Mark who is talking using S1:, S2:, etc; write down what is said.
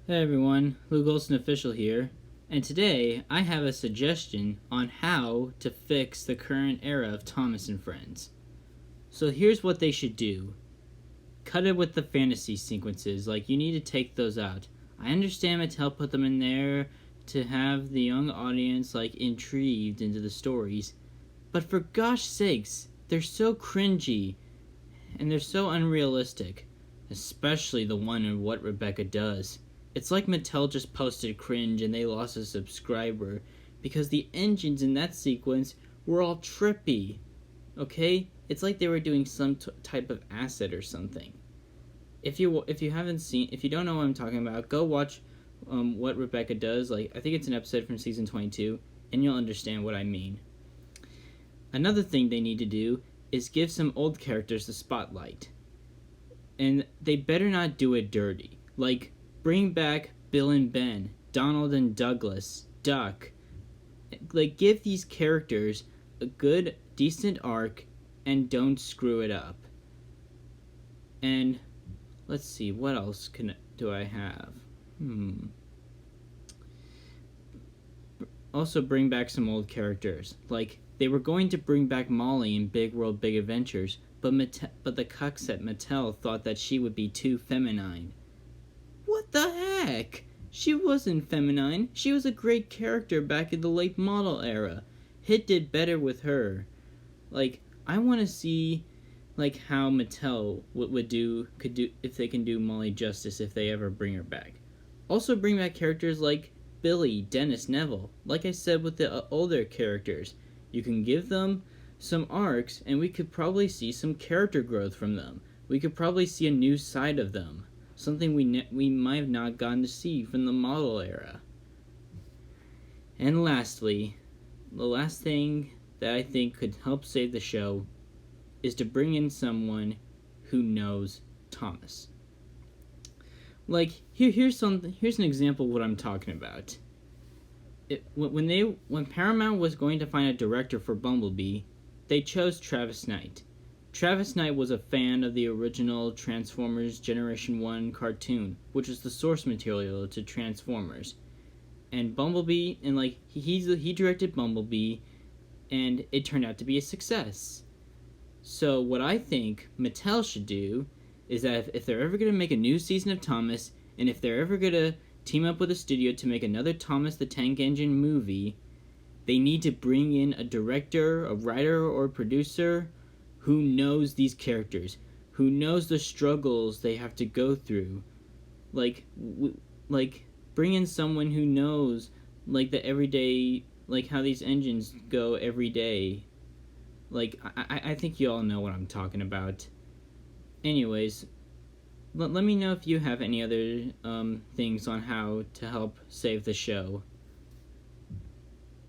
S1: Hey everyone, Lukegoldstonofficial here, and today I have a suggestion on how to fix the current era of Thomas and Friends. So here's what they should do. Cut it with the fantasy sequences, you need to take those out. I understand Mattel put them in there to have the young audience intrigued into the stories, but for gosh sakes, they're so cringy and they're so unrealistic, especially the one in What Rebecca Does. It's like Mattel just posted cringe and they lost a subscriber because the engines in that sequence were all trippy. Okay? It's like they were doing some type of acid or something. If you don't know what I'm talking about, go watch What Rebecca Does. I think it's an episode from season 22, and you'll understand what I mean. Another thing they need to do is give some old characters the spotlight. And they better not do it dirty. Bring back Bill and Ben, Donald and Douglas, Duck. Give these characters a good, decent arc and don't screw it up. And let's see, what else do I have? Also bring back some old characters. They were going to bring back Molly in Big World Big Adventures, but the cucks at Mattel thought that she would be too feminine. What the heck? She wasn't feminine. She was a great character back in the late model era. Hit did better with her. I want to see how Mattel could do if they can do Molly justice if they ever bring her back. Also bring back characters like Billy, Dennis, Neville. Like I said with the older characters, you can give them some arcs and we could probably see some character growth from them. We could probably see a new side of them. Something we might have not gotten to see from the model era. And lastly, the last thing that I think could help save the show is to bring in someone who knows Thomas. Here's an example of what I'm talking about. When Paramount was going to find a director for Bumblebee, they chose Travis Knight. Travis Knight was a fan of the original Transformers Generation 1 cartoon, which was the source material to Transformers. And Bumblebee, and he directed Bumblebee, and it turned out to be a success. So what I think Mattel should do is that if they're ever going to make a new season of Thomas, and if they're ever going to team up with a studio to make another Thomas the Tank Engine movie, they need to bring in a director, a writer, or producer who knows these characters, who knows the struggles they have to go through. Bring in someone who knows, the everyday, how these engines go every day. I think you all know what I'm talking about. Anyways, let me know if you have any other things on how to help save the show.